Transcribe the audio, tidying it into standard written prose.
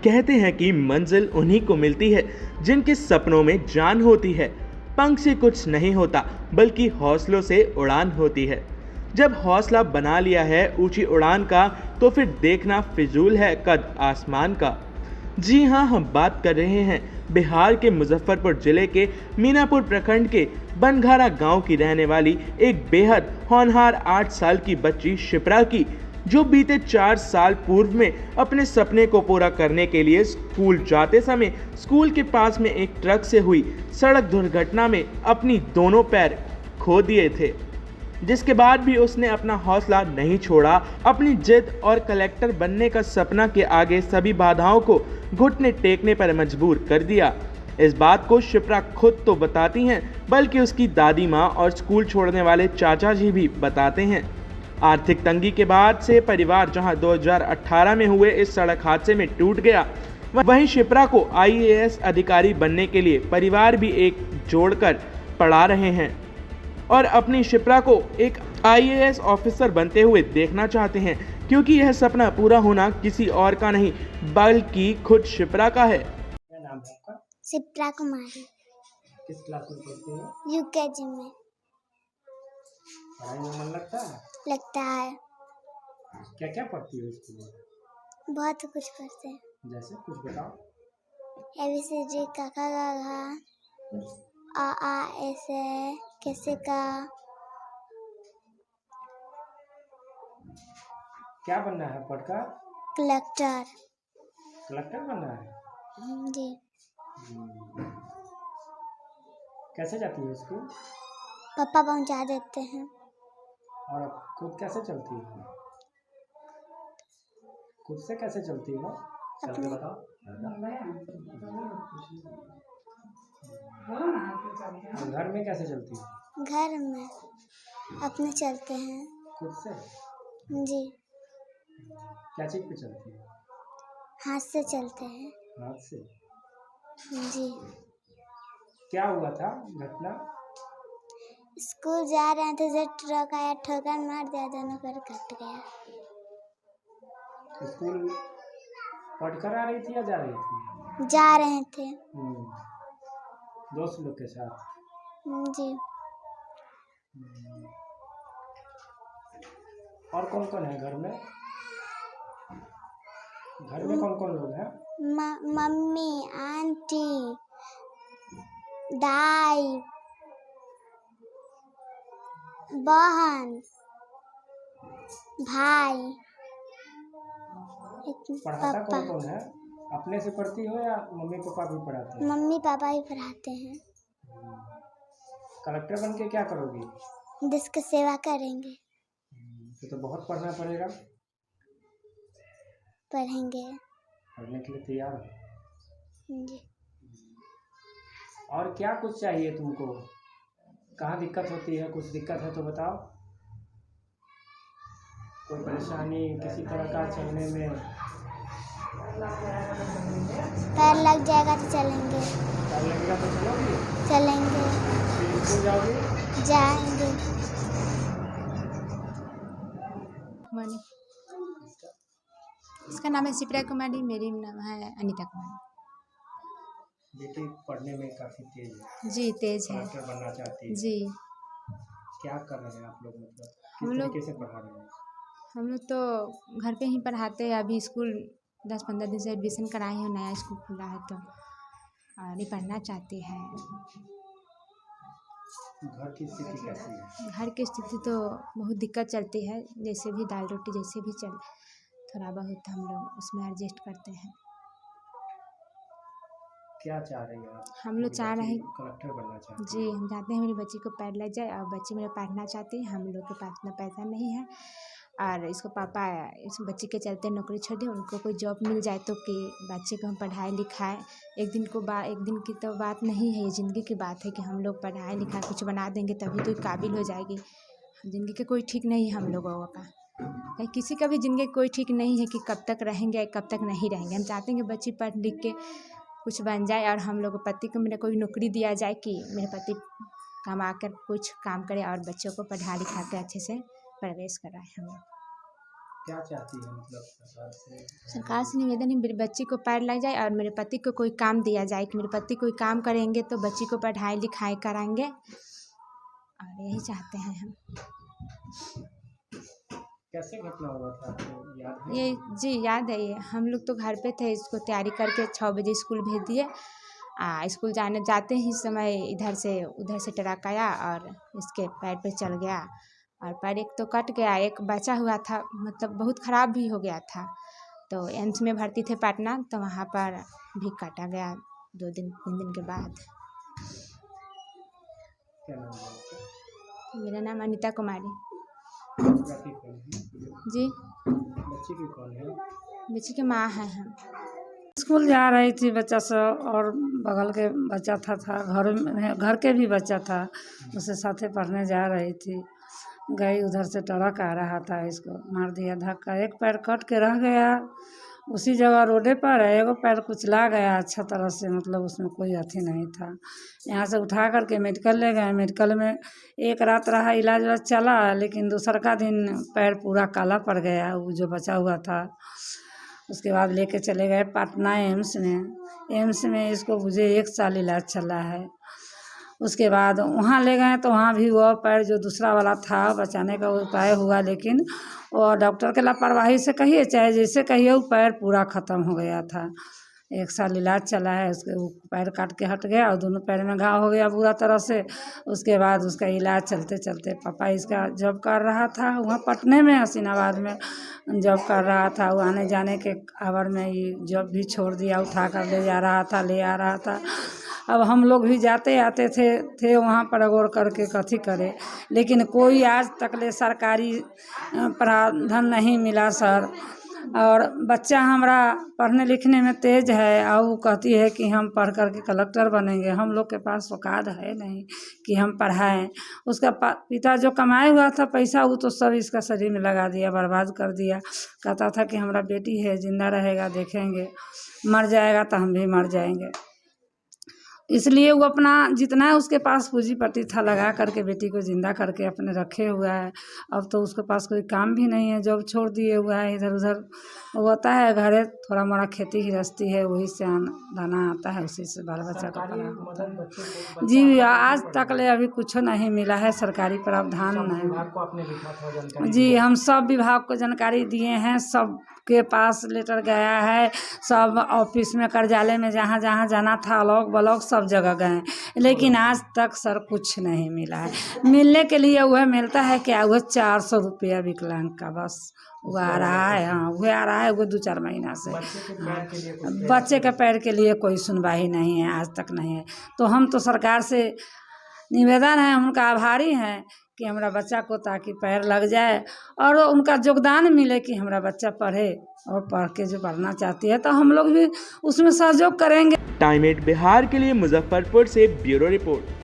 कहते हैं कि मंजिल उन्हीं को मिलती है जिनके सपनों में जान होती है। पंख से कुछ नहीं होता बल्कि हौसलों से उड़ान होती है। जब हौसला बना लिया है ऊंची उड़ान का तो फिर देखना फिजूल है कद आसमान का। जी हाँ, हम बात कर रहे हैं बिहार के मुजफ्फरपुर जिले के मीनापुर प्रखंड के बनघारा गांव की रहने वाली एक बेहद होनहार 8 साल की बच्ची शिप्रा की, जो बीते 4 साल पूर्व में अपने सपने को पूरा करने के लिए स्कूल जाते समय स्कूल के पास में एक ट्रक से हुई सड़क दुर्घटना में अपनी दोनों पैर खो दिए थे। जिसके बाद भी उसने अपना हौसला नहीं छोड़ा। अपनी जिद और कलेक्टर बनने का सपना के आगे सभी बाधाओं को घुटने टेकने पर मजबूर कर दिया। इस बात को शिप्रा खुद तो बताती हैं बल्कि उसकी दादी माँ और स्कूल छोड़ने वाले चाचा जी भी बताते हैं। आर्थिक तंगी के बाद से परिवार जहां 2018 में हुए इस सड़क हादसे में टूट गया, वहीं शिप्रा को IAS अधिकारी बनने के लिए परिवार भी एक जोड़कर पढ़ा रहे हैं और अपनी शिप्रा को एक IAS ऑफिसर बनते हुए देखना चाहते हैं, क्योंकि यह सपना पूरा होना किसी और का नहीं बल्कि खुद शिप्रा का है। क्या नाम है आपका? शिप्रा कुमारी। किस क्लास में पढ़ती हो? UKG में। पढ़ाई में मन लगता है? लगता है। क्या क्या पढ़ती हो स्कूल में? बहुत कुछ पढ़ते हैं। जैसे कुछ बताओ। ABCD का आ ऐसे कैसे का। क्या बनना है पढ़कर? कलेक्टर। कलेक्टर बनना है? जी। कैसे जाती हो स्कूल? पापा पहुंचा देते हैं। और अब खुद कैसे चलती हो? खुद से कैसे चलती हो? चल के अपने बताओ। और घर में कैसे चलती हो? घर में अपने चलते हैं। खुद से? जी। क्या चीज पे चलती हो? हाथ से चलते हैं। हाथ से? जी। क्या हुआ था घटना? स्कूल जा रहे थे जब ट्रक आया, ठोकर मार दिया, दोनों पैर कट गया। स्कूल पढ़कर आ रही थी या जा रही थी? जा रहे थे। दोस्त लोग के साथ? जी। और कौन कौन है घर में? घर में कौन कौन लोग हैं? मम्मी, आंटी, दाई, बहन, भाई, पढ़ाता पापा। कौन कौन है? अपने से पढ़ती हो या मम्मी पापा भी पढ़ाते हैं? मम्मी पापा ही पढ़ाते हैं। कलेक्टर बन के क्या करोगी? देश की सेवा करेंगे। तो बहुत पढ़ना पड़ेगा। पढ़ेंगे। पढ़ने के लिए तैयार हो? जी। और क्या कुछ चाहिए तुमको? कहाँ दिक्कत होती है? कुछ दिक्कत है तो बताओ। कोई परेशानी किसी तरह का चलने में? पैर लग जाएगा तो चलेंगे। पैर लगेगा तो चलोगी? चलेंगे। फिर स्कूल जाओगी? जाएंगे। कुमारी, इसका नाम है शिप्रा कुमारी, मेरी नाम है अनीता कुमारी। बेटी पढ़ने में काफ़ी तेज है। जी, तेज है। कलेक्टर बनना चाहती है। जी। क्या कर रहे हैं आप लोग, मतलब हम किस लोग तरीके से पढ़ा रहे हैं? हम लोग तो घर पे ही पढ़ाते हैं। अभी स्कूल 10-15 दिन से एडमिशन कराए हैं, नया स्कूल खुला है तो और पढ़ना चाहती है। घर की स्थिति कैसी है? घर की स्थिति तो बहुत दिक्कत चलती है, जैसे भी दाल रोटी जैसे भी चल, थोड़ा बहुत हम लोग उसमें एडजस्ट करते हैं। क्या चाह रही हैं आप? हम लोग चाह रहे हैं कलेक्टर बनना चाहती जी, हम चाहते हैं मेरी बच्ची को पैर लग जाए और बच्ची मेरा पढ़ना चाहती है। हम लोग के पास इतना पैसा नहीं है और इसको पापा इस बच्ची के चलते नौकरी छोड़ दें, उनको कोई जॉब मिल जाए तो कि बच्चे को हम पढ़ाए लिखाएं। एक दिन की तो बात नहीं है, ये ज़िंदगी की बात है कि हम लोग पढ़ाए लिखाए कुछ बना देंगे तभी तो काबिल हो जाएगी। ज़िंदगी का कोई ठीक नहीं है हम लोगों का, किसी का भी ज़िंदगी कोई ठीक नहीं है कि कब तक रहेंगे कब तक नहीं रहेंगे। हम चाहते हैं कि बच्ची पढ़ लिख के कुछ बन जाए और हम लोग पति को मेरे कोई नौकरी दिया जाए कि मेरे पति कमा कर कुछ काम करे और बच्चों को पढ़ा लिखा के अच्छे से परवरिश कराए हम लोग। क्या चाहती है मतलब सरकार से? सरकार से निवेदन है मेरे बच्ची को पैर लग जाए और मेरे पति को कोई काम दिया जाए कि मेरे पति कोई काम करेंगे तो बच्ची को पढ़ाई लिखाई कराएंगे और यही चाहते हैं हम। कैसे घटना हुआ था आपको याद है? ये जी याद है, ये हम लोग तो घर पे थे, इसको तैयारी करके 6 बजे स्कूल भेज दिए। स्कूल जाते ही समय उधर से ट्रक आया और इसके पैर पे चल गया और पैर एक तो कट गया, एक बचा हुआ था, मतलब बहुत ख़राब भी हो गया था। तो एम्स में भर्ती थे पटना, तो वहाँ पर भी काटा गया 3 दिन के बाद। क्या नाम है आपका? मेरा नाम अनीता कुमारी। बच्ची कौन है? जी, बच्ची की कौन है? बच्ची की माँ है हम। स्कूल जा रही थी बच्चा सब और बगल के बच्चा था घर के भी बच्चा था, उसके साथे पढ़ने जा रही थी। गई उधर से ट्रक आ रहा था, इसको मार दिया धक्का, एक पैर कट के रह गया उसी जगह रोडे पर है, एगो पैर कुचला गया अच्छा तरह से, मतलब उसमें कोई अथी नहीं था। यहाँ से उठा करके मेडिकल ले गए, मेडिकल में एक रात रहा, इलाज वाज चला, लेकिन दूसरा का दिन पैर पूरा काला पड़ गया, वो जो बचा हुआ था। उसके बाद लेके चले गए पटना एम्स में इसको मुझे 1 साल इलाज चला है। उसके बाद वहाँ ले गए तो वहाँ भी वो पैर जो दूसरा वाला था बचाने का उपाय हुआ, लेकिन वो डॉक्टर के लापरवाही से कहिए चाहे जैसे कहिए वो पैर पूरा ख़त्म हो गया था। 1 साल इलाज चला है, उसके वो पैर काट के हट गया और दोनों पैर में घाव हो गया बुरा तरह से। उसके बाद उसका इलाज चलते चलते पापा इसका जॉब कर रहा था वहाँ पटने में, हसीनाबाद में जॉब कर रहा था। वो आने जाने के आवर में ये जॉब भी छोड़ दिया, उठा कर ले जा रहा था, ले आ रहा था। अब हम लोग भी जाते आते थे वहाँ पर अगोर करके कथी करे, लेकिन कोई आज तक ले सरकारी प्रावधान नहीं मिला सर। और बच्चा हमारा पढ़ने लिखने में तेज़ है और वो कहती है कि हम पढ़ कर के कलेक्टर बनेंगे। हम लोग के पास औकात है नहीं कि हम पढ़ाएं। उसका पिता जो कमाया हुआ था पैसा वो तो सब इसका शरीर में लगा दिया, बर्बाद कर दिया। कहता था कि हमारा बेटी है, जिंदा रहेगा देखेंगे, मर जाएगा तो हम भी मर जाएंगे। इसलिए वो अपना जितना है उसके पास पूंजीपति था लगा करके बेटी को जिंदा करके अपने रखे हुआ है। अब तो उसके पास कोई काम भी नहीं है, जॉब छोड़ दिए हुआ है, इधर उधर होता है, घरे थोड़ा मोड़ा खेती गृहस्थी है, वही से दाना आता है, उसी से बाल बच्चा का पढ़ा होता है। जी आज तक ले अभी कुछ नहीं मिला है, सरकारी प्रावधान नहीं। जी हम सब विभाग को जानकारी दिए हैं, सब के पास लेटर गया है, सब ऑफिस में कार्यालय में जहाँ जहाँ जाना था ब्लॉक सब जगह गए, लेकिन आज तक सर कुछ नहीं मिला है। मिलने के लिए वह मिलता है क्या, वह 400 रुपया विकलांग का बस वो आ रहा है। हाँ वह आ रहा है, वो 2-4 महीना से। बच्चे के पैर के लिए कोई सुनवाई नहीं है, आज तक नहीं है। तो हम तो सरकार से निवेदन है, उनका आभारी हैं कि हमारा बच्चा को ताकि पैर लग जाए और उनका योगदान मिले कि हमारा बच्चा पढ़े, और पढ़ के जो पढ़ना चाहती है तो हम लोग भी उसमें सहयोग करेंगे। टाइम 8 बिहार के लिए मुजफ्फरपुर से ब्यूरो रिपोर्ट।